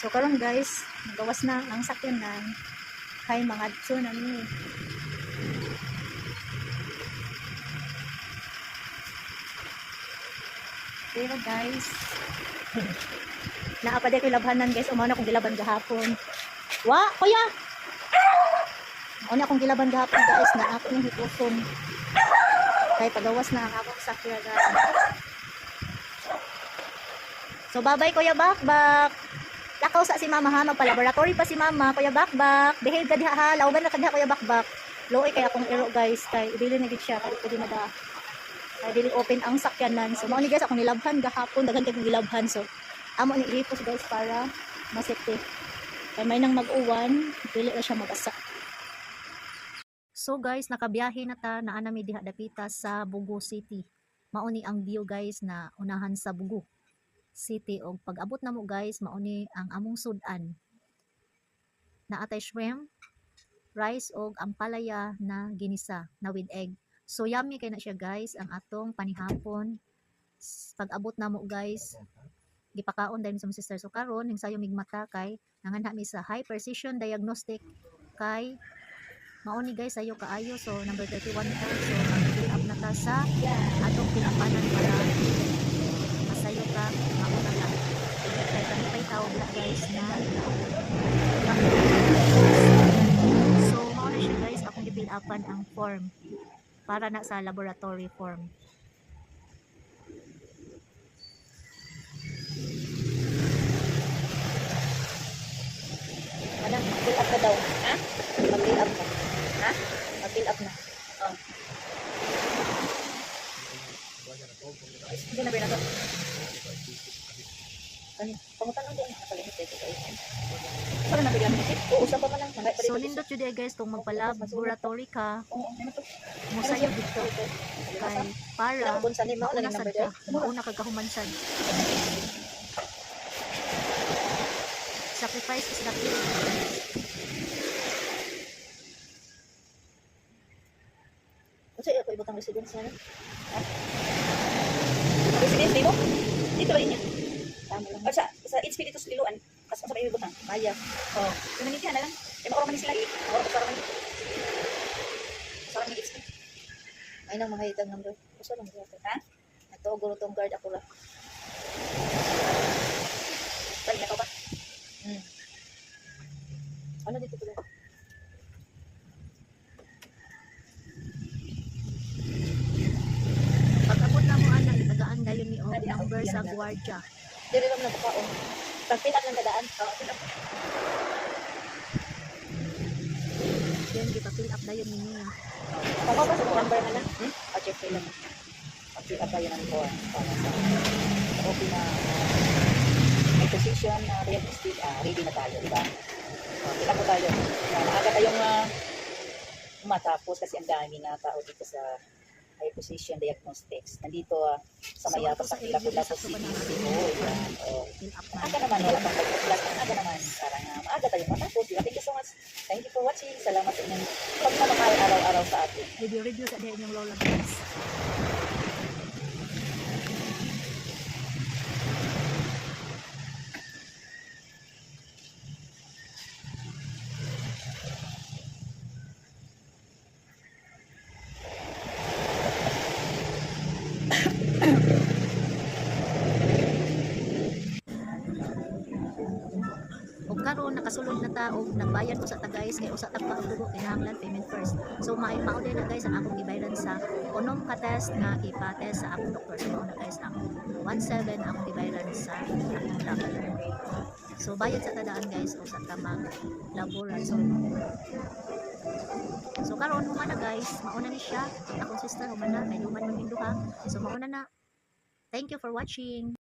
So karon guys, gawas na ang sakyanan kay mga tsunami. Pero guys, naapade ko labhanan guys, umana kong gilaban gahapon. Wa, kuya. Una akong gilaban gahapon guys, na ako yung hipuson. Kay pagawas na ang akong sakyanan. So bye-bye Kuya Bakbak. Lakaw sa si Mama ha, magpa-laboratory pa si Mama. Kuya Bakbak, behave ka diha ha. Lauban na ka diha Kuya Bakbak. Loy kay akong iro guys, kay ibili na gid siya kay pwede na da. Kay dili open ang sakyanan. So mao ni guys akong nilabhan gahapon, daghan kay nilabhan. So amo ni ihipos guys para masafety. Kay may nang mag-uwan, dili na siya mabasa. So guys, nakabiyahe na ta, naa nami diha dapita sa Bugo City. Mao ni ang view guys na unahan sa Bugo City, og pag-abot na mo guys, mauni ang among sudan. Naatay shrimp, rice og ang palaya na ginisa na with egg. So yummy kay na siya guys ang atong panihapon. Pag-abot na mo guys, gipakaon dahil sa sister. So karon ning sayo migmata kay nanganha mi sa high precision diagnostic kay mauni guys sayo kaayo. So number 31 ta. So mag-fill up na ta sa atong pinapanan para masayo ka mauna ka. Kaya kami pa'y tawag na guys na so mauna siya guys akong i-fill upan ang form para na sa laboratory form. Ano? Mag-fill up na daw. Ha? Mag-fill up na. Ha? Mag-fill up na. Oh. Hindi na binato. Pangutan din nakalimit dito guys. Para nabigyan mo kasi uusap pa lang. So nindot jud guys kung magpa-laboratory ka. Musayo dito. Kay para mauna sad ka. Mauna ka kahumansan. Sacrifice is the key. Kasi ako ibutang residence na. Residence mo? Dito ba niya? Tama lang. Sa Espiritu Liluan, kasi sa may ibutang. Maya. Oh, kung nanitihan na lang. Eh maoro man sila eh. Maoro pa man. Sa may Espiritu. Ay nang mga itang number. Usa lang dito. Ha? Ato guro tong guard ako lang. Balik na ko ba? Ano dito pala? Pag-abot na mo anak, itagaan na yun ni O number sa guardia. Dili lang nagpakaon. Pag-fill up ng dadaan. Yan, ipa-fill up na yun ni Mia. Tama ba sa number na lang? Check fill up. Pag-fill up na yun ang form. Okay na may position na ready na tayo, diba? Kita po tayo. Maaga tayong matapos kasi ang dami na tao dito sa high position diagnostics. Nandito sa Mayabas sa Pila-Pila sa CDC. Aga naman, wala pang pagpaplas. Aga naman, parang maaga tayong matapos. Thank you so much. Thank you for watching. Salamat sa inyong pagmamahal araw-araw sa atin. Review sa diyan yung lola guys. Og karon nakasulod na ta og nagbayad ko sa ta guys kay usa ta pa og dugo kinahanglan payment first. So mao din na guys ang akong gibayaran sa unom ka test na ipa-test sa akong doktor. So na guys ang 17 akong gibayaran sa akong doctor. So bayad sa tadaan guys o sa ta mag laboratory. So karon humana guys, mauna ni siya. Akong sister humana kay duman man duha. So mauna na. Thank you for watching.